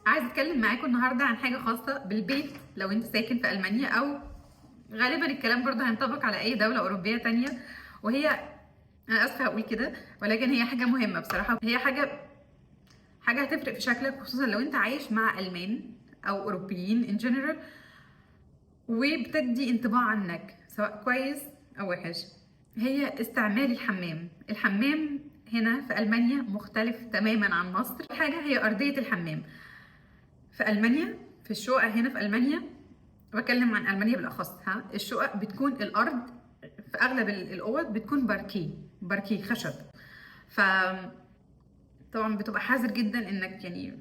عايزه اتكلم معاكم النهارده عن حاجه خاصه بالبيت لو انت ساكن في المانيا، او غالبا الكلام برضه هينطبق على اي دوله اوروبيه تانية. وهي، انا اسفه هقول كده، ولكن هي حاجه مهمه بصراحه. هي حاجه هتفرق في شكلك، خصوصا لو انت عايش مع المان او اوروبيين ان جنرال، وبتدي انطباع عنك سواء كويس او وحش. هي استعمال الحمام هنا في المانيا مختلف تماما عن مصر. حاجه هي ارضيه الحمام في المانيا، في الشقق هنا في المانيا. بتكلم عن المانيا بالاخص. الشقق بتكون الارض في اغلب الاوض بتكون باركيه خشب. ف طبعا بتبقى حذر جدا انك يعني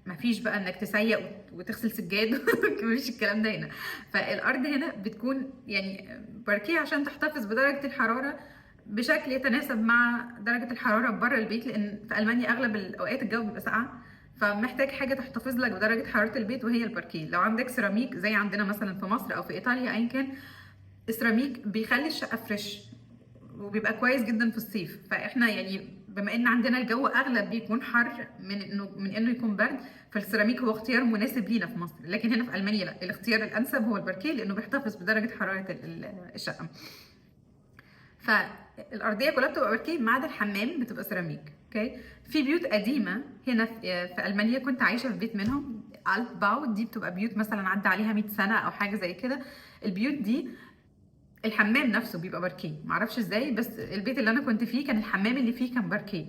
ما فيش بقى انك تسيق وتغسل سجاد مفيش الكلام ده هنا. فالارض هنا بتكون يعني باركيه عشان تحتفظ بدرجه الحراره بشكل يتناسب مع درجه الحراره بره البيت، لان في المانيا اغلب الاوقات الجو بيبقى ساقعه، فمحتاج حاجه تحتفظ لك بدرجه حراره البيت وهي الباركيه. لو عندك سيراميك زي عندنا مثلا في مصر او في ايطاليا ايا كان، السيراميك بيخلي الشقه فريش وبيبقى كويس جدا في الصيف. فاحنا يعني بما ان عندنا الجو اغلب بيكون حر من انه يكون برد، فالسيراميك هو اختيار مناسب لينا في مصر. لكن هنا في المانيا لا، الاختيار الانسب هو الباركيه لانه بيحتفظ بدرجه حراره الشقه. فالارضيه كلها بتبقى باركيه ما عدا الحمام بتبقى سيراميك. اوكي، في بيوت قديمه هنا في المانيا كنت عايشه في بيت منهم، الت باو. دي بتبقى بيوت مثلا عدى عليها 100 سنه او حاجه زي كده. البيوت دي الحمام نفسه بيبقى باركيه، معرفش ازاي، بس البيت اللي انا كنت فيه كان الحمام اللي فيه كان باركيه.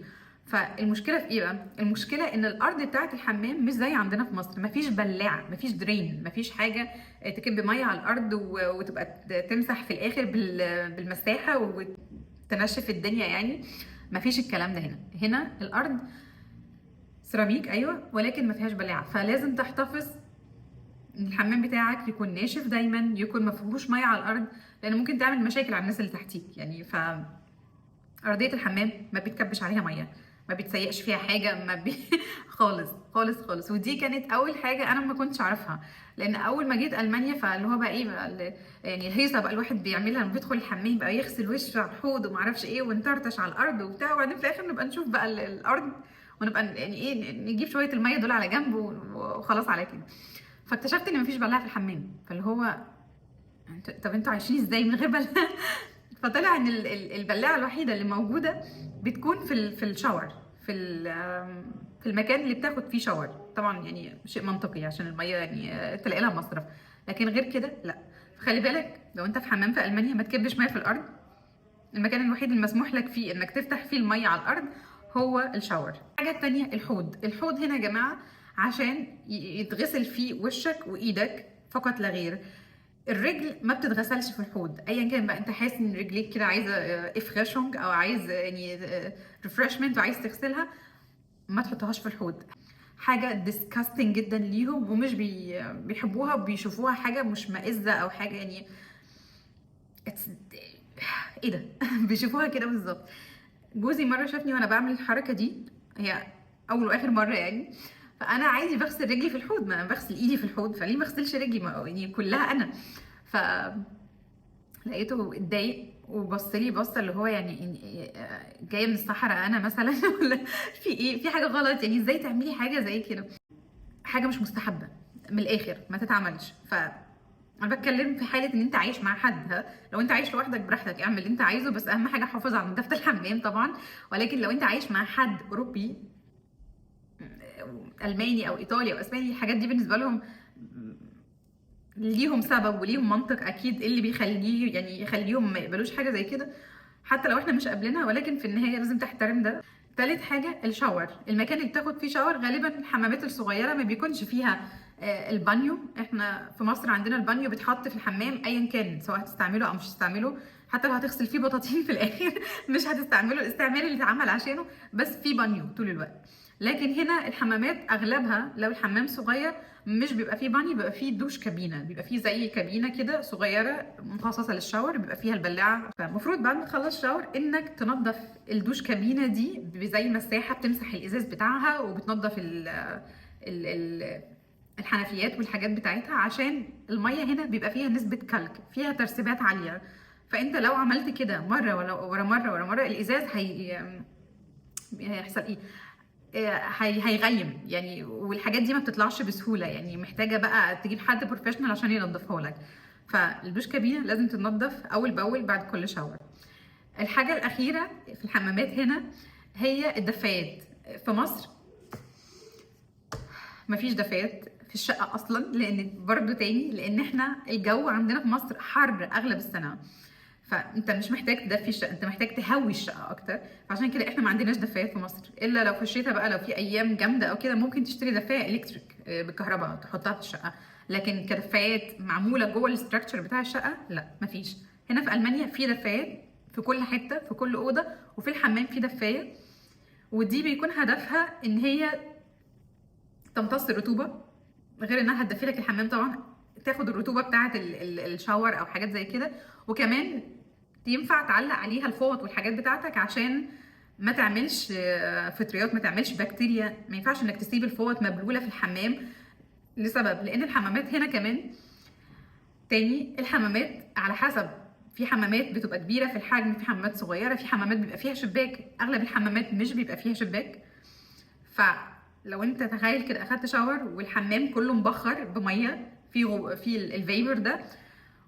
فالمشكله في ايه بقى؟ المشكله ان الارض بتاعه الحمام مش زي عندنا في مصر، مفيش بلاعه، مفيش درين، مفيش حاجه تكب ميه على الارض وتبقى تمسح في الاخر بالمساحه وتنشف الدنيا يعني. مفيش الكلام ده هنا الارض سيراميك ايوه، ولكن ما فيهاش بلاعه. فلازم تحتفظ ان الحمام بتاعك يكون ناشف دايما، يكون ما فيهوش ميه على الارض، لان ممكن تعمل مشاكل على الناس اللي تحتيك يعني. ارضيه الحمام ما بيتكبش عليها ميه، ما بيتسيقش فيها حاجه، ما بي... خالص خالص خالص. ودي كانت اول حاجه انا ما كنتش اعرفها، لان اول ما جيت المانيا فاللي هو بقى ايه بقى يعني الهيصه بقى الواحد بيعملها لما بيدخل الحمام بقى يغسل وشه على الحوض وما اعرفش ايه ونطرطش على الارض وبتاع، وبعدين في الاخر نبقى نشوف بقى الارض، ونبقى يعني ايه نجيب شويه الميه دول على جنب وخلاص على كده. فاكتشفت ان مفيش بلاعه في الحمام، فاللي هو طب انتوا عايشين ازاي من غير بلاعه؟ فطلع ان البلاعه الوحيده اللي موجوده بتكون في الشاور، في المكان اللي بتاخد فيه شاور. طبعا يعني شيء منطقي عشان الميه يعني تلاقي لها مصرف، لكن غير كده لا. فخلي بالك لو انت في حمام في المانيا ما تكبش ميه في الارض. المكان الوحيد المسموح لك فيه انك تفتح فيه الميه على الارض هو الشاور. الحاجه التانية الحوض هنا يا جماعه عشان يتغسل فيه وشك وايدك فقط لا غير. الرجل ما بتتغسلش في الحوض ايا كان بقى. انت حاسس ان رجليك كده عايزه افريشنج او عايز يعني ريفرشمنت وعايز تغسلها، ما تحطهاش في الحوض. حاجه ديسكاستنج جدا ليهم، ومش بيحبوها وبيشوفوها حاجه مش مائزه او حاجه يعني ايه ده بيشوفوها كده بالظبط. جوزي مره شافني وانا بعمل الحركه دي، هي اول واخر مره يعني. فانا عادي بغسل رجلي في الحوض، ما بغسل ايدي في الحوض، فليه ما اغسلش رجلي؟ ما يعني كلها انا. ف لقيته اتضايق وبص لي بصه اللي هو يعني جايه من الصحراء انا مثلا ولا في ايه، في حاجه غلط يعني؟ ازاي تعملي حاجه زي كده؟ حاجه مش مستحبه من الاخر، ما تتعملش. انا بتكلم في حاله ان انت عايش مع حد. لو انت عايش لوحدك براحتك اعمل اللي انت عايزه، بس اهم حاجه حافظ على نظافه الحمام طبعا. ولكن لو انت عايش مع حد اوروبي، الماني او ايطالي او اسباني، الحاجات دي بالنسبه لهم ليهم سبب وليهم منطق اكيد، إيه اللي بيخليه يعني يخليهم ما يقبلوش حاجه زي كده، حتى لو احنا مش قابلينها. ولكن في النهايه لازم تحترم ده. تالت حاجه الشاور، المكان اللي بتاخد فيه شاور غالبا الحمامات الصغيره ما بيكونش فيها البانيو. احنا في مصر عندنا البانيو بيتحط في الحمام ايا كان، سواء هتستعمله او مش هتستعمله. حتى لو هتغسل فيه بطاطين في الاخر مش هتستعمله الاستعمال اللي اتعمل عشانه، بس في بانيو طول الوقت. لكن هنا الحمامات اغلبها لو الحمام صغير مش بيبقى فيه باني، بيبقى فيه دوش كابينه، بيبقى فيه زي كابينه كده صغيره مخصصه للشاور، بيبقى فيها البلاعه. فالمفروض بعد ما تخلص شاور انك تنظف الدوش كابينه دي بزي مساحه بتمسح الازاز بتاعها، وبتنظف ال الحنفيات والحاجات بتاعتها، عشان الميه هنا بيبقى فيها نسبه كلك، فيها ترسبات عاليه. فانت لو عملت كده مره ورا مره ورا مره الازاز هيحصل ايه؟ هيغيم يعني، والحاجات دي ما بتطلعش بسهوله يعني، محتاجه بقى تجيب حد بروفيشنال عشان ينظفها لك. فالدوش كابينه لازم تنظف اول باول بعد كل شاور. الحاجه الاخيره في الحمامات هنا هي الدفايات. في مصر مفيش دفايات في الشقه اصلا، لان برضو تاني لان احنا الجو عندنا في مصر حر اغلب السنه، فانت مش محتاج تدفي الشقه، انت محتاج تهوي الشقه اكتر. فعشان كده احنا ما عندناش دفايات في مصر، الا لو في الشتاء بقى، لو في ايام جامده او كده ممكن تشتري دفايه الكتريك بالكهرباء تحطها في الشقه. لكن كدفايات معموله جوه الاستراكشر بتاع الشقه لا مفيش. هنا في المانيا في دفايات في كل حته في كل اوضه، وفي الحمام في دفايه، ودي بيكون هدفها ان هي تمتص الرطوبه، غير انها هتدفي لك الحمام طبعا، تاخد الرطوبه بتاعه الشاور او حاجات زي كده. وكمان ينفع تعلق عليها الفوط والحاجات بتاعتك عشان ما تعملش فطريات، ما تعملش بكتيريا. ما ينفعش انك تسيب الفوط مبلوله في الحمام، لسبب لان الحمامات هنا كمان تاني الحمامات على حسب، في حمامات بتبقى كبيره في الحجم، في حمامات صغيره، في حمامات بيبقى فيها شباك، اغلب الحمامات مش بيبقى فيها شباك. فلو انت تخيل كده اخدت شاور والحمام كله مبخر بميه في الفيبر ده،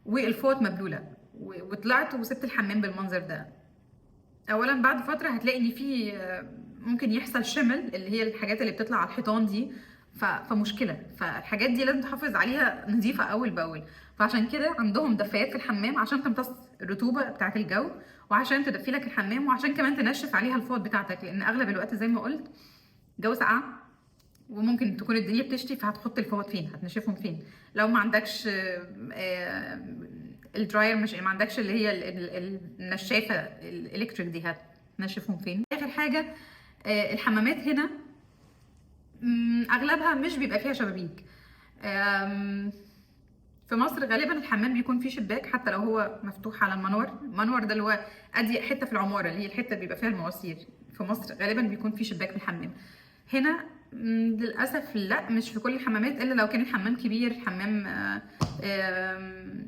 والفوط مبلوله، وطلعت وسبت الحمام بالمنظر ده، اولا بعد فتره هتلاقي ان في ممكن يحصل شمل، اللي هي الحاجات اللي بتطلع على الحيطان دي، فمشكله. فالحاجات دي لازم تحافظ عليها نظيفه اول باول. فعشان كده عندهم دفايات في الحمام عشان تمتص الرطوبه بتاعه الجو، وعشان تدفي لك الحمام، وعشان كمان تنشف عليها الفوط بتاعتك، لان اغلب الوقت زي ما قلت جو ساقعه، وممكن تكون الدنيا بتشتي، فهتحط الفوط فين؟ هتنشفهم فين؟ لو ما عندكش الدراير، مش ما عندكش اللي هي النشافه الالكتريك دي، هتنشفهم فين؟ اخر حاجه الحمامات هنا اغلبها مش بيبقى فيها شبابيك. في مصر غالبا الحمام بيكون فيه شباك حتى لو هو مفتوح على المنور. المنور ده اللي هو اضيق حته في العماره، اللي هي الحته اللي بيبقى فيها المواسير. في مصر غالبا بيكون فيه شباك في الحمام. هنا للاسف لا، مش في كل الحمامات، الا لو كان الحمام كبير، حمام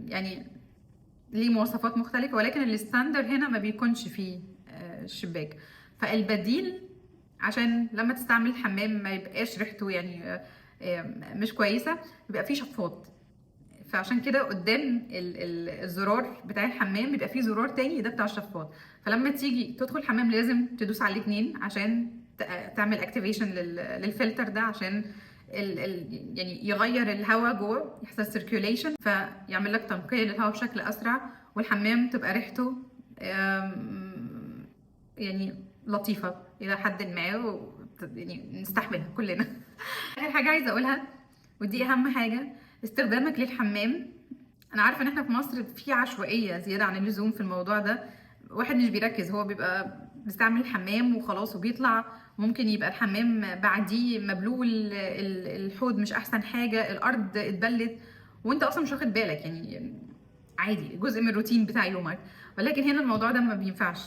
يعني ليه مواصفات مختلفه، ولكن الستاندر هنا ما بيكونش فيه شباك. فالبديل عشان لما تستعمل الحمام ما يبقاش ريحته يعني مش كويسه، بيبقى فيه شفاط. فعشان كده قدام الزرار بتاع الحمام بيبقى فيه زرار تاني ده بتاع الشفاط. فلما تيجي تدخل الحمام لازم تدوس على الاثنين عشان تعمل اكتيفيشن للفلتر ده، عشان يعني يغير الهواء جوه، يحصل سيركيوليشن، فيعمل لك تنقية للهواء بشكل اسرع، والحمام تبقى ريحته يعني لطيفة الى حد ما، يعني نستحملها كلنا. اخر حاجة عايزة اقولها، ودي اهم حاجة، استخدامك للحمام. انا عارفه ان احنا في مصر في عشوائيه زياده عن اللزوم في الموضوع ده، واحد مش بيركز، هو بيبقى بيستعمل الحمام وخلاص وبيطلع. ممكن يبقى الحمام بعديه مبلول، الحوض مش احسن حاجه، الارض اتبلت، وانت اصلا مش واخد بالك يعني عادي، جزء من الروتين بتاع يومك. ولكن هنا الموضوع ده ما بينفعش.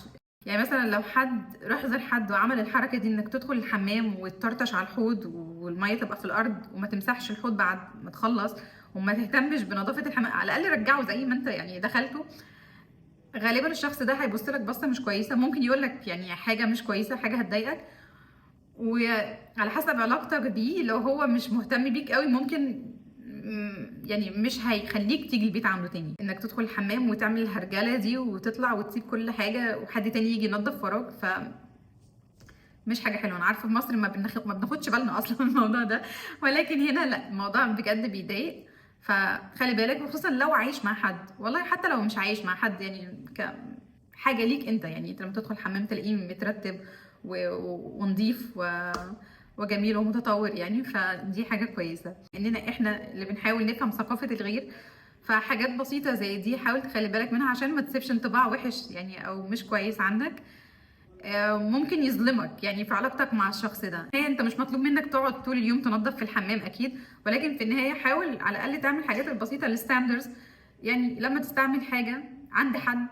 يعني مثلا لو حد راح زار حد وعمل الحركه دي، انك تدخل الحمام وتطرطش على الحوض والميه تبقى في الارض، وما تمسحش الحوض بعد ما تخلص، وما تهتمش بنظافه الحمام، على الاقل رجعه زي ما انت يعني دخلته، غالبا الشخص ده هيبص لك بصه مش كويسه، ممكن يقول لك يعني حاجه مش كويسه، حاجه هتضايقك. وعلى حسب علاقتك بيه، لو هو مش مهتم بيك قوي ممكن يعني مش هيخليك تيجي البيت عنده تاني، انك تدخل الحمام وتعمل الهرجله دي وتطلع وتسيب كل حاجه وحد تاني يجي ينظف وراك. مش حاجه حلوه. انا عارفه في مصر ما بناخدش بالنا اصلا من الموضوع ده، ولكن هنا لا، الموضوع بجد بيضايق. فخلي بالك، وخصوصا لو عايش مع حد، والله حتى لو مش عايش مع حد، يعني حاجه ليك انت، يعني انت لما تدخل الحمام تلاقيه مترتب ونضيف وجميل ومتطور، يعني فدي حاجه كويسه اننا احنا اللي بنحاول نفهم ثقافه الغير. فحاجات بسيطه زي دي حاول تخلي بالك منها عشان ما تسيبش انطباع وحش يعني او مش كويس عنك، ممكن يظلمك يعني في علاقتك مع الشخص ده. هي انت مش مطلوب منك تقعد طول اليوم تنظف في الحمام اكيد، ولكن في النهايه حاول على الاقل تعمل الحاجات البسيطه الستاندرز. يعني لما تستعمل حاجه عند حد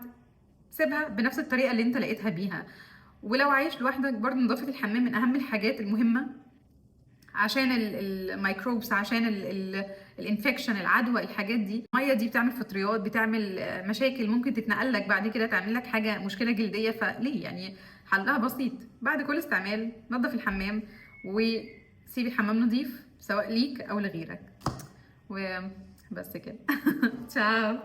سيبها بنفس الطريقه اللي انت لقيتها بيها. ولو عايش لوحدك برضه نظافه الحمام من اهم الحاجات المهمه، عشان الميكروبس، عشان الانفكشن، العدوى، الحاجات دي. الميه دي بتعمل فطريات، بتعمل مشاكل ممكن تتنقل لك بعد كده، تعمل لك حاجه مشكله جلديه. فليه يعني؟ حلها بسيط، بعد كل استعمال نظف الحمام وسيبي حمام نظيف سواء ليك او لغيرك. وبس كده. تشاو.